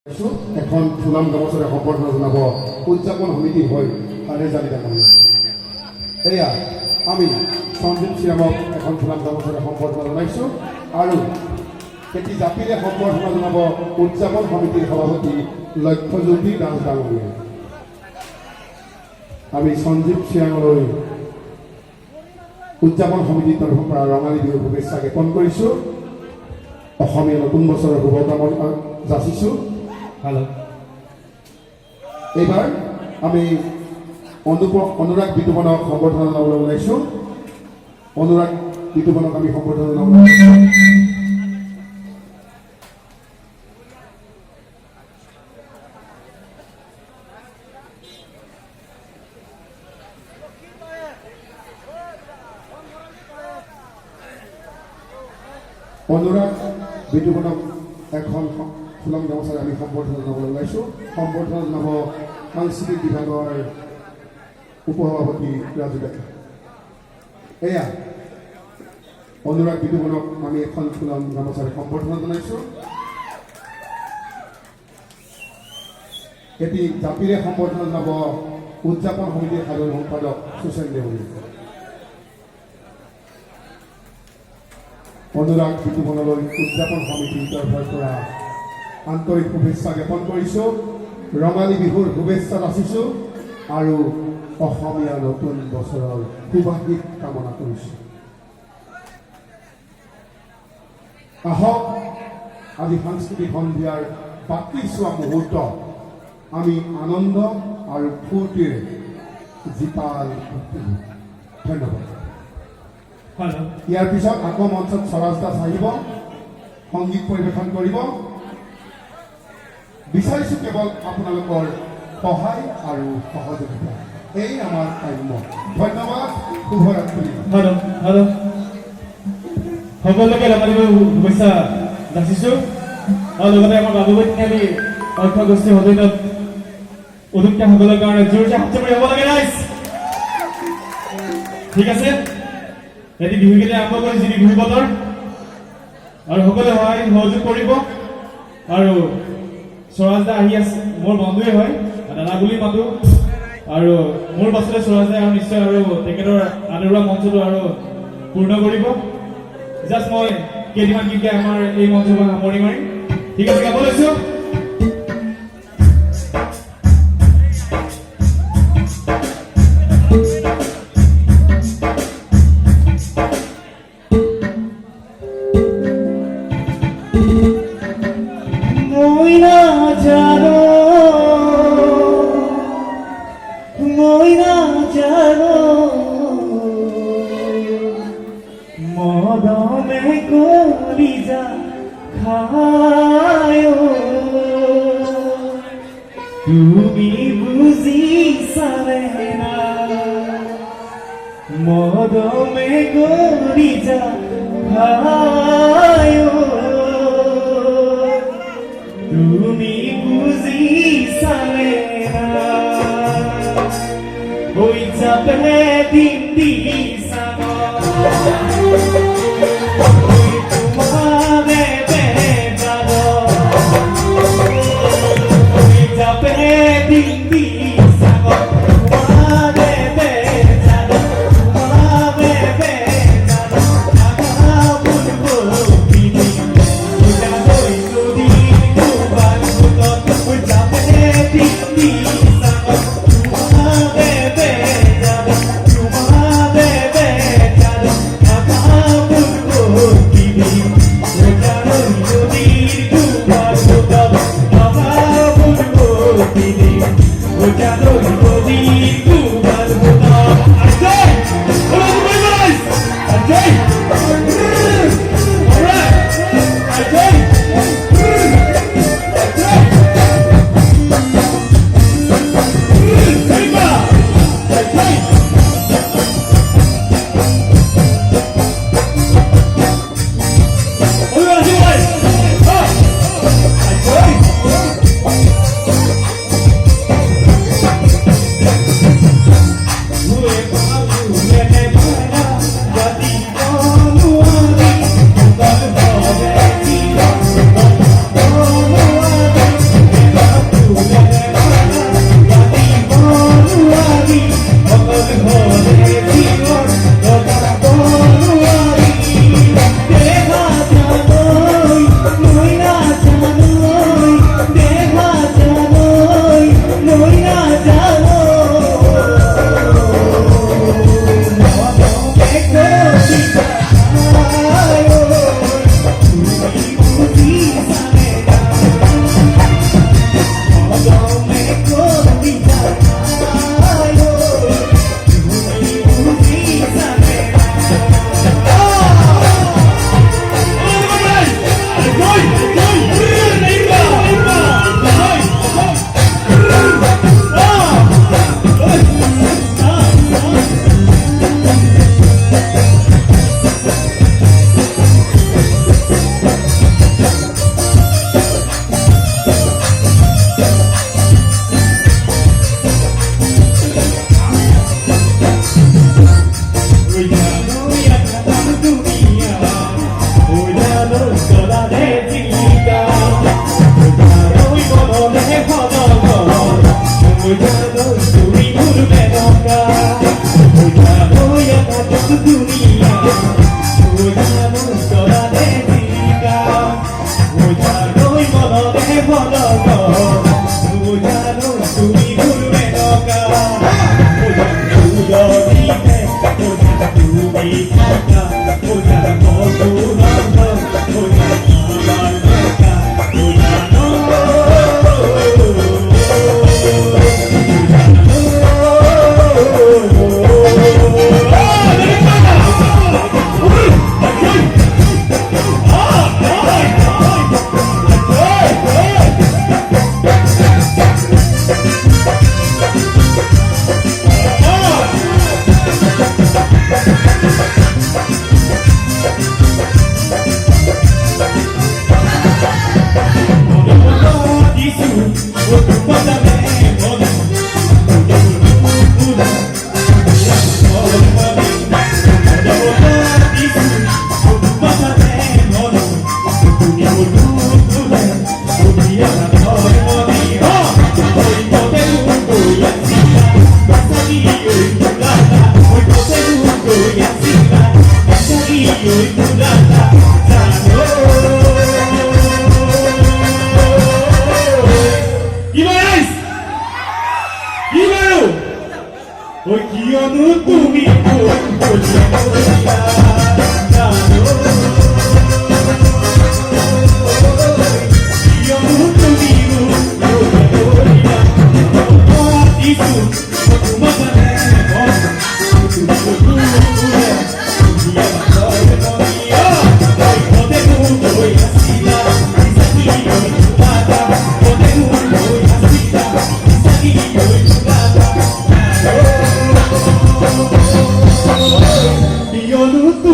এখন ফুলাম গামোচাৰে সম্বৰ্ধনা জনাব উদযাপন সমিতি হৈ জানি ডাঙৰীয়া। এয়া আমি সঞ্জীৱ শ্ৰীৰামক এখন ফুলাম গামোচাৰে সম্বৰ্ধনা জনাইছোঁ আৰু এটি জাপিৰে সম্বৰ্ধনা জনাব উদযাপন সমিতিৰ সভাপতি লক্ষ্যজ্যোতি দাস ডাঙৰীয়া। আমি সঞ্জীৱ শ্ৰীৰামলৈ উদযাপন সমিতিৰ তৰফৰ পৰা ৰঙালী বিহুৰ শুভেচ্ছা জ্ঞাপন কৰিছোঁ। অসমীয়া নতুন বছৰৰ শুভকামনা যাচিছোঁ। এইবাৰ আমি অনুৰাগ বিতুপনক সম্বৰ্ধনা জনাবলৈ ওলাইছোঁ। অনুৰাগ বিতুপনক আমি সম্বৰ্ধনা জনাবলৈ অনুৰাগ বিতুপনক এখন ফুলাম গামোচাৰে আমি সম্বৰ্ধনা জনাবলৈ ওলাইছোঁ। সম্বৰ্ধনা জনাব সাংস্কৃতিক বিভাগৰ উপসভাপতি ৰাজু ডেকা। এয়া অনুৰাগ বিতুপনক আমি এখন ফুলাম গামোচাৰে সম্বৰ্ধনা জনাইছোঁ। এটি জাপিৰে সম্বৰ্ধনা জনাব উদযাপন সমিতিৰ সাধাৰণ সম্পাদক সুচেন দেউৰী। অনুৰাগ বিতুপনলৈ উদযাপন সমিতিৰ তৰফৰ পৰা আন্তৰিক শুভেচ্ছা জ্ঞাপন কৰিছোঁ। ৰঙালী বিহুৰ শুভেচ্ছা যাচিছোঁ আৰু অসমীয়া নতুন বছৰৰ শুভাশীষ কামনা কৰিছোঁ। আহক আজি সাংস্কৃতিক সন্ধিয়াৰ বাকী চোৱা মুহূৰ্ত আমি আনন্দ আৰু ফূৰ্তিৰে জীপাল ধন্যবাদ। ইয়াৰ পিছত আকৌ মঞ্চত স্বৰাজ দাস আহিব, সংগীত পৰিৱেশন কৰিব। বিচাৰিছোঁ কেৱল আপোনালোকৰ সহায় আৰু সহযোগিতা, এই আমাৰ কাম্য। ধন্যবাদ, শুভৰাত্ৰি। সকলোকে ৰঙালী বিহুৰ শুভেচ্ছা যাচিছোঁ আৰু লগতে আমাৰ বাবুবাই তিনিআলি অৰ্থ গোষ্ঠীৰ সদস্যত উদ্যোক্তাসকলৰ কাৰণে জোৰছে হাতচাপৰি হ'ব লাগে ৰাইজ। ঠিক আছে, এটি বিহুকেইটা আৰম্ভ কৰি যি বিহু বতৰ আৰু সকলোৱে সহায় সহযোগ কৰিব। আৰু স্বৰাজ দা আহি আছে, মোৰ বন্ধুৱে হয়, দাদা বুলি মাতো। আৰু মোৰ পাছতে স্বৰাজ দাই আৰু নিশ্চয় আৰু তেখেতৰ আদৰুৱা মঞ্চটো আৰু পূৰ্ণ কৰিব। জাষ্ট মই কেইদিনমান গীত গাই আমাৰ এই মঞ্চৰ পৰা সামৰি মাৰিম। ঠিক আছে, গাব লৈছোঁ। তুমি বুজিছানে না মদমে গৰি যা খায় তুমি বুজিছানে না হৈ যাবে দিন দিছান Bebe, জানো তুমি ঘুরবে নৌকা উদরিতে তুমি থাকা মধুরন্ধ আমার দেখা ওই কি অনু তুমি Io non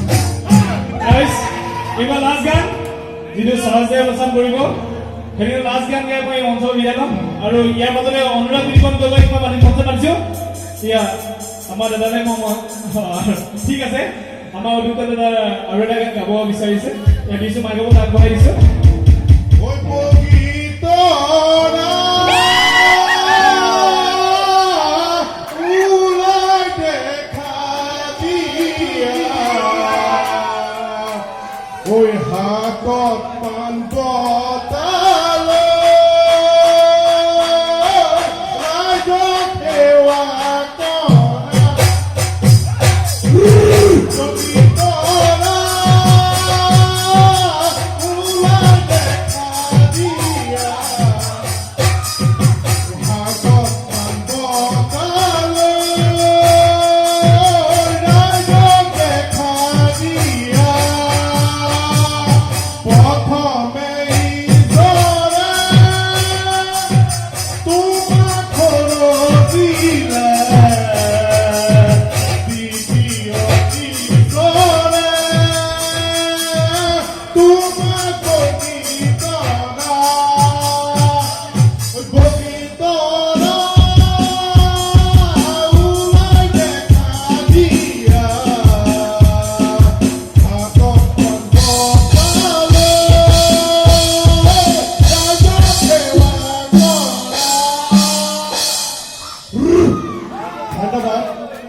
Guys, এইবাৰ লাষ্ট গান যিটো সহজে ৰচনা কৰিব সেইটো লাষ্ট গান গাই মই মঞ্চ বিদায় ল'ম আৰু ইয়াৰ মাজতে অনুৰাগ বিনিময় গগৈক মই মঞ্চ মাতিছোঁ এতিয়া আমাৰ দাদালে মই ঠিক আছে আমাৰ অভিজ্ঞতা দাদা আৰু এটা গান গাব বিচাৰিছে ইয়াত দিছোঁ মাইকত আগবঢ়াই দিছোঁ ঐ হাতত পান বটালৈ ৰাইজক সেৱা কৰা যদি কৰা ওলাই দেখা দিয়া হাতত পান বটালৈ ৰাইজক দেখা দিয়া প্ৰথমে ইজৰে তোমাক খৰচিলে দ্বিতীয় ইজৰে তোমাক বগীতৰা ওলাই দেখা দিয়া হাতত পান বটালৈ ৰাইজক সেৱা কৰা। ধন্যবাদ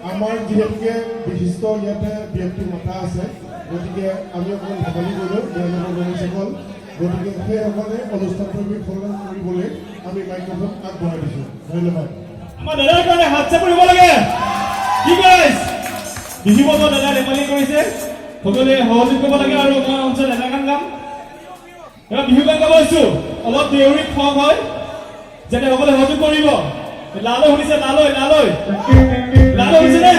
আমাৰ যিহেতুকে বিশিষ্ট ইয়াতে ব্যক্তি মতা আছে গতিকে আমি অকণমান ধেমালি কৰিলোঁ সকল গতিকে সেইসকলে অনুষ্ঠান পৰিৱেশ কৰিবলৈ আমি মাইক্ৰফোন আগবঢ়াই দিছোঁ ধন্যবাদ আমাৰ দাদাৰ কাৰণে হাত চাপৰিব লাগে কি গাইজ বিহু বতৰ দাদা ধেমালি কৰিছে সকলোৱে সহযোগ কৰিব লাগে আৰু মই অঞ্চল এটা গান গাম এবাৰ বিহু গান গাব লৈছোঁ অলপ দেউৰী খং হয় যাতে সকলোৱে সহযোগ কৰিব লালৈ শুনিছে লালৈ লালৈ লালৈ শুনিছেনে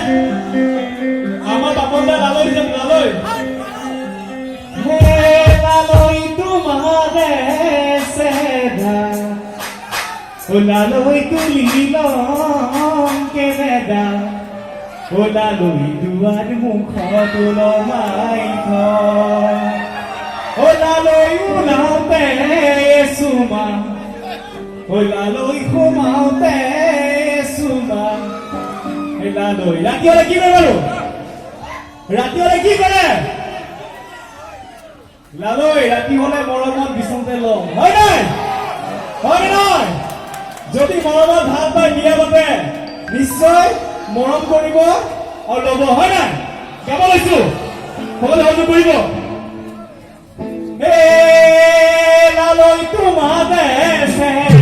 আমাৰ বাপন দা লালৈ দিছে লালৈ হে লালৈ তোমাৰে চেদা ওলালৈ তুলিলম কেনেদা ওলালৈ দুৱাৰ মুখত ওলমাই ওলালৈ ওলাওঁতে চুমা ওলালৈ সোমাওঁতে চুমা ওলালৈ ৰাতি হ'লে কি কৰে বাৰু ৰাতি হ'লে কি কৰে লালৈ ৰাতি হ'লে মৰমত বিচনতে লওঁ হয় নাই হয় নহয় যদি মৰমত ভাল পায় বিয়া পাতে নিশ্চয় মৰম কৰিব আৰু ল'ব হয় নাই গাব লৈছো সকলোৱে সহযোগ কৰিব হে লালৈ তোমাৰে চেহেৰা